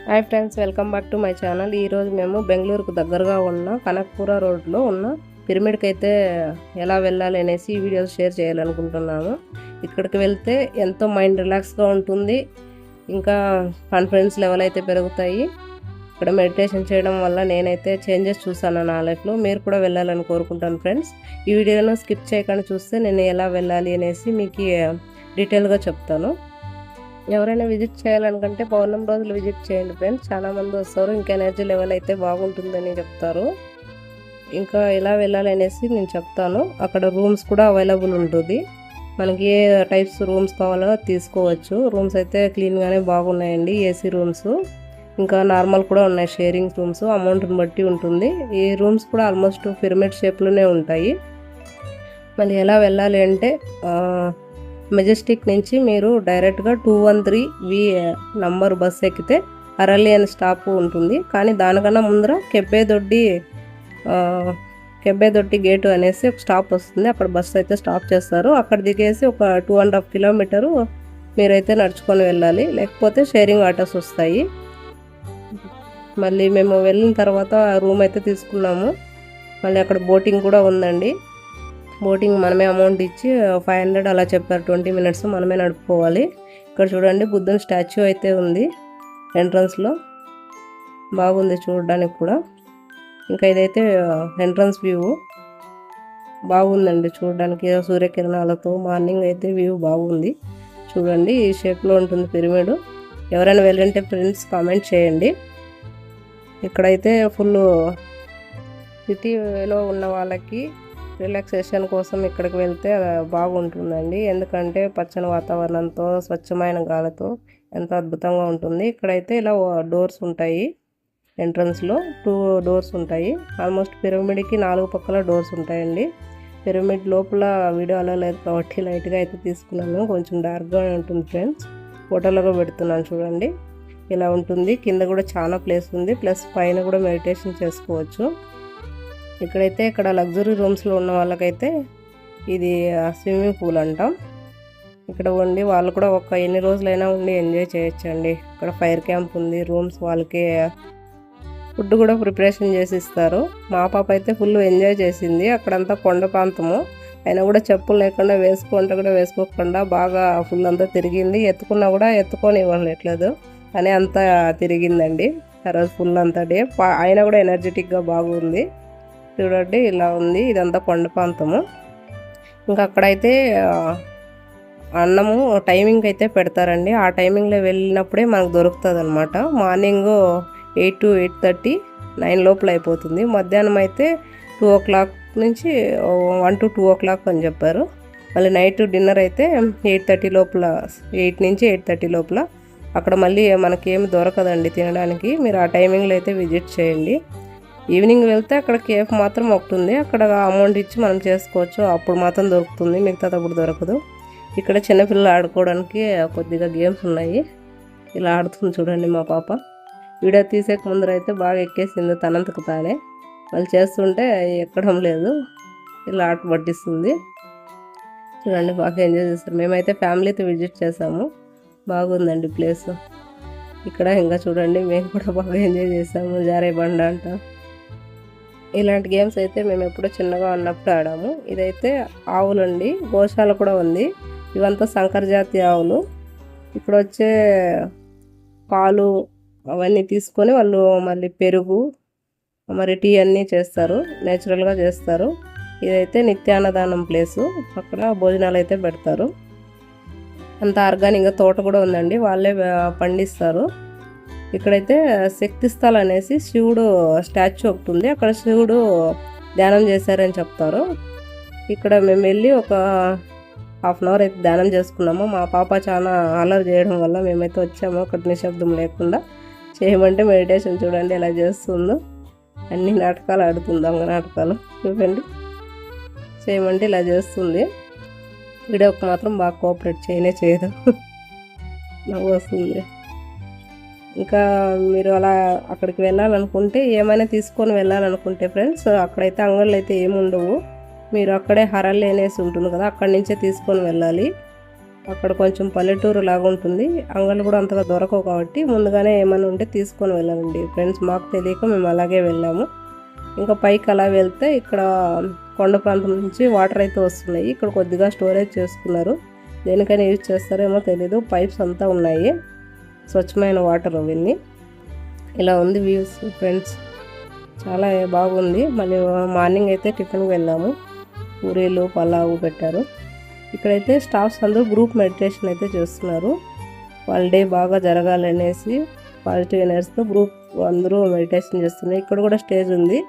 Hi friends, welcome back to my channel. ఈరోజు మేము బెంగళూరుకు దగ్గరగా ఉన్న కనక్పుర రోడ్లో ఉన్న పిరమిడ్కి అయితే ఎలా వెళ్ళాలి అనేసి ఈ వీడియోస్ షేర్ చేయాలనుకుంటున్నాము. ఇక్కడికి వెళ్తే ఎంతో మైండ్ రిలాక్స్గా ఉంటుంది, ఇంకా కాన్ఫిడెన్స్ లెవెల్ అయితే పెరుగుతాయి. ఇక్కడ మెడిటేషన్ చేయడం వల్ల నేనైతే చేంజెస్ చూసాను నా లైఫ్లో. మీరు కూడా వెళ్ళాలని కోరుకుంటాను ఫ్రెండ్స్. ఈ వీడియోను స్కిప్ చేయకుండా చూస్తే నేను ఎలా వెళ్ళాలి అనేసి మీకు డీటెయిల్గా చెప్తాను. ఎవరైనా విజిట్ చేయాలనుకుంటే పౌర్ణమి రోజులు విజిట్ చేయండి ఫ్రెండ్స్. చాలామంది వస్తారు, ఇంకా ఎనర్జీ లెవెల్ అయితే బాగుంటుందని చెప్తారు. ఇంకా ఎలా వెళ్ళాలి అనేసి నేను చెప్తాను. అక్కడ రూమ్స్ కూడా అవైలబుల్ ఉంటుంది, మనకి ఏ టైప్స్ రూమ్స్ కావాలో తీసుకోవచ్చు. రూమ్స్ అయితే క్లీన్గానే బాగున్నాయండి, ఏసీ రూమ్స్, ఇంకా నార్మల్ కూడా ఉన్నాయి షేరింగ్ రూమ్స్. అమౌంట్ని బట్టి ఉంటుంది. ఈ రూమ్స్ కూడా ఆల్మోస్ట్ పిరమిడ్ షేప్లోనే ఉంటాయి. మళ్ళీ ఎలా వెళ్ళాలి అంటే మెజెస్టిక్ నుంచి మీరు డైరెక్ట్గా 213V నంబర్ బస్ ఎక్కితే అరళి అని స్టాప్ ఉంటుంది. కానీ దానికన్నా ముందర కెబ్బేదొడ్డి గేటు అనేసి ఒక స్టాప్ వస్తుంది. అక్కడ బస్సు అయితే స్టాప్ చేస్తారు. అక్కడ దిగేసి ఒక 2.5 కిలోమీటరు మీరైతే నడుచుకొని వెళ్ళాలి, లేకపోతే షేరింగ్ ఆటోస్ వస్తాయి. మళ్ళీ మేము వెళ్ళిన తర్వాత రూమ్ అయితే తీసుకున్నాము. మళ్ళీ అక్కడ బోటింగ్ కూడా ఉందండి. బోటింగ్ మనమే అమౌంట్ ఇచ్చి 500 అలా చెప్పారు. 20 మినిట్స్ మనమే నడుపుకోవాలి. ఇక్కడ చూడండి, బుద్ధుని స్టాచ్యూ అయితే ఉంది ఎంట్రన్స్లో, బాగుంది చూడడానికి కూడా. ఇంకా ఇదైతే ఎంట్రన్స్ వ్యూ బాగుందండి చూడడానికి, సూర్యకిరణాలతో మార్నింగ్ అయితే వ్యూ బాగుంది చూడండి. ఈ షేప్లో ఉంటుంది పిరమిడ్. ఎవరైనా వెళ్ళంటే ఫ్రెండ్స్ కామెంట్ చేయండి. ఇక్కడైతే ఫుల్ సిటీలో ఉన్న వాళ్ళకి రిలాక్సేషన్ కోసం ఇక్కడికి వెళ్తే బాగుంటుందండి. ఎందుకంటే పచ్చని వాతావరణంతో స్వచ్ఛమైన గాలితో ఎంతో అద్భుతంగా ఉంటుంది. ఇక్కడైతే ఇలా డోర్స్ ఉంటాయి, ఎంట్రన్స్లో 2 డోర్స్ ఉంటాయి. ఆల్మోస్ట్ పిరమిడ్కి 4 పక్కల డోర్స్ ఉంటాయండి. పిరమిడ్ లోపల వీడియో అలా లేదు కాబట్టి లైట్గా అయితే తీసుకున్నాను, కొంచెం డార్క్గా ఉంటుంది ఫ్రెండ్స్. ఫోటోలుగా పెడుతున్నాను చూడండి, ఇలా ఉంటుంది. కింద కూడా చాలా ప్లేస్ ఉంది, ప్లస్ పైన కూడా మెడిటేషన్ చేసుకోవచ్చు. ఇక్కడైతే ఇక్కడ లగ్జరీ రూమ్స్లో ఉన్న వాళ్ళకైతే ఇది స్విమ్మింగ్ పూల్ అంటాం. ఇక్కడ ఉండి వాళ్ళు కూడా ఎన్ని రోజులైనా ఉండి ఎంజాయ్ చేయొచ్చండి. ఇక్కడ ఫైర్ క్యాంప్ ఉంది, రూమ్స్ వాళ్ళకి ఫుడ్ కూడా ప్రిపరేషన్ చేసి ఇస్తారు. మా పాప అయితే ఫుల్ ఎంజాయ్ చేసింది. అక్కడంతా కొండ ప్రాంతము అయినా కూడా చెప్పులు లేకుండా వేసుకోకుండా బాగా ఫుల్ అంతా తిరిగింది. ఎత్తుకున్నా కూడా ఎత్తుకొని ఇవ్వట్లేదు అని అంతా తిరిగిందండి ఆ రోజు ఫుల్ అంతా డే. అయినా కూడా ఎనర్జెటిక్గా బాగుంది చూడండి, ఇలా ఉంది. ఇదంతా కొండ ప్రాంతము. ఇంకా అక్కడైతే అన్నము టైమింగ్ అయితే పెడతారండి. ఆ టైమింగ్లో వెళ్ళినప్పుడే మనకు దొరుకుతుంది అనమాట. మార్నింగ్ 8 to 8:30, 9 లోపల అయిపోతుంది. మధ్యాహ్నం అయితే 2 o'clock నుంచి 1 to 2 o'clock అని చెప్పారు. మళ్ళీ నైట్ డిన్నర్ అయితే 8:30 లోపల, 8 నుంచి 8:30 లోపల. అక్కడ మళ్ళీ మనకేమి దొరకదండి తినడానికి. మీరు ఆ టైమింగ్లో అయితే విజిట్ చేయండి. ఈవినింగ్ వెళ్తే అక్కడ కేఫ్ మాత్రం ఒకటి ఉంది, అక్కడ అమౌంట్ ఇచ్చి మనం చేసుకోవచ్చు. అప్పుడు మాత్రం దొరుకుతుంది, మిగతాది అప్పుడు దొరకదు. ఇక్కడ చిన్నపిల్లలు ఆడుకోవడానికి కొద్దిగా గేమ్స్ ఉన్నాయి. ఇలా ఆడుతుంది చూడండి మా పాప. వీడియో తీసేక ముందర అయితే బాగా ఎక్కేసింది తనంతకు తానే. వాళ్ళు చేస్తుంటే ఎక్కడం లేదు, ఇలా ఆట పట్టిస్తుంది చూడండి. బాగా ఎంజాయ్ చేస్తారు. మేమైతే ఫ్యామిలీతో విజిట్ చేసాము, బాగుందండి ప్లేస్. ఇక్కడ ఇంకా చూడండి, మేము కూడా బాగా ఎంజాయ్ చేసాము. జారే బండ అంట, ఇలాంటి గేమ్స్ అయితే మేము ఎప్పుడో చిన్నగా ఉన్నప్పుడు ఆడాము. ఇదైతే ఆవులండి, గోశాల కూడా ఉంది. ఇవంతా సంకర జాతి ఆవులు. ఇక్కడ వచ్చే పాలు అవన్నీ తీసుకొని వాళ్ళు మళ్ళీ పెరుగు మరి టీ అన్నీ చేస్తారు, నేచురల్గా చేస్తారు. ఇదైతే నిత్యాన్నదానం ప్లేసు, అక్కడ భోజనాలు అయితే పెడతారు. అంత ఆర్గానిక్గా తోట కూడా ఉందండి, వాళ్ళే పండిస్తారు. ఇక్కడైతే శక్తి స్థల్ అనేసి శివుడు స్టాచ్యూ ఒకటి ఉంది, అక్కడ శివుడు ధ్యానం చేశారని చెప్తారు. ఇక్కడ మేము వెళ్ళి ఒక 1/2 hour అయితే ధ్యానం చేసుకున్నాము. మా పాప చాలా అల్లరి చేయడం వల్ల మేమైతే వచ్చాము, అక్కడ నిశ్శబ్దం లేకుండా. చేయమంటే మెడిటేషన్ చూడండి ఎలా చేస్తుందో, అన్ని నాటకాలు ఆడుతుంది, దొంగ నాటకాలు చూడండి. చేయమంటే ఇలా చేస్తుంది. వీడియోకి మాత్రం బాగా కోఆపరేట్ చేయదు, నవ్వు వస్తుంది. ఇంకా మీరు అలా అక్కడికి వెళ్ళాలనుకుంటే, ఏమైనా తీసుకొని వెళ్ళాలనుకుంటే ఫ్రెండ్స్, అక్కడైతే అంగళ్ళు అయితే ఏముండవు. మీరు అక్కడే హరళి అనేసి ఉంటుంది కదా, అక్కడి నుంచే తీసుకొని వెళ్ళాలి. అక్కడ కొంచెం పల్లెటూరు లాగా ఉంటుంది. అంగళ్ళు కూడా అంతగా దొరకవు కాబట్టి ముందుగానే ఏమైనా ఉంటే తీసుకొని వెళ్ళాలండి ఫ్రెండ్స్. మాకు తెలియక మేము అలాగే వెళ్ళాము. ఇంకా పైకి అలా వెళ్తే ఇక్కడ కొండ ప్రాంతం నుంచి వాటర్ అయితే వస్తున్నాయి. ఇక్కడ కొద్దిగా స్టోరేజ్ చేసుకున్నారు. దేనికైనా యూజ్ చేస్తారేమో తెలీదు. పైప్స్ అంతా ఉన్నాయి, స్వచ్ఛమైన వాటర్ అవన్నీ. ఇలా ఉంది వ్యూస్ ఫ్రెండ్స్, చాలా బాగుంది. మళ్ళీ మార్నింగ్ అయితే టిఫిన్కి వెళ్ళాము. పూరీలు పలావు పెట్టారు. ఇక్కడైతే స్టాఫ్స్ అందరూ గ్రూప్ మెడిటేషన్ అయితే చేస్తున్నారు. వాళ్ళ డే బాగా జరగాలనేసి పాజిటివ్ ఎనర్జీతో గ్రూప్ అందరూ మెడిటేషన్ చేస్తున్నారు. ఇక్కడ కూడా స్టేజ్ ఉంది,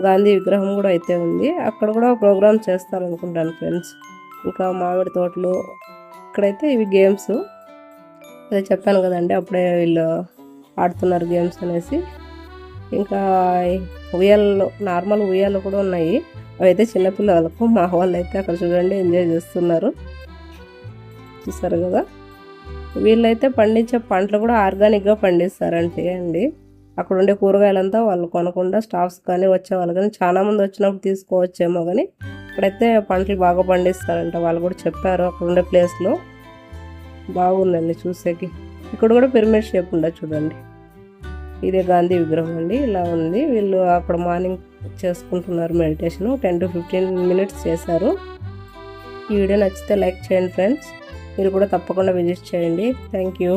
గాంధీ విగ్రహం కూడా అయితే ఉంది. అక్కడ కూడా ప్రోగ్రామ్ చేస్తారనుకుంటాను ఫ్రెండ్స్. ఇంకా మామిడి తోటలు, ఇక్కడైతే ఇవి గేమ్స్. అదే చెప్పాను కదండి అప్పుడే వీళ్ళు ఆడుతున్నారు గేమ్స్ అనేసి. ఇంకా ఉయ్యాలలో, నార్మల్ ఉయ్యాలు కూడా ఉన్నాయి. అవి అయితే చిన్నపిల్లలకు. మా వాళ్ళు అయితే అక్కడ చూడండి ఎంజాయ్ చేస్తున్నారు, చూస్తారు కదా. వీళ్ళైతే పండించే పంటలు కూడా ఆర్గానిక్గా పండిస్తారంటే అండి. అక్కడ ఉండే కూరగాయలంతా వాళ్ళు కొనకుండా స్టాఫ్స్ కానీ వచ్చేవాళ్ళు కానీ చాలామంది వచ్చినప్పుడు తీసుకోవచ్చేమో, కానీ ఇక్కడైతే పంటలు బాగా పండిస్తారంట. వాళ్ళు కూడా చెప్పారు అక్కడ ఉండే ప్లేస్లో. బాగుందండి చూసేకి. ఇక్కడ కూడా పిరమిడ్ షేప్ ఉండదు చూడండి. ఇదే గాంధీ విగ్రహం అండి, ఇలా ఉంది. వీళ్ళు అక్కడ మార్నింగ్ చేసుకుంటున్నారు మెడిటేషన్. 10 to 15 minutes చేశారు. ఈ వీడియో నచ్చితే లైక్ చేయండి ఫ్రెండ్స్. మీరు కూడా తప్పకుండా విజిట్ చేయండి. Thank you.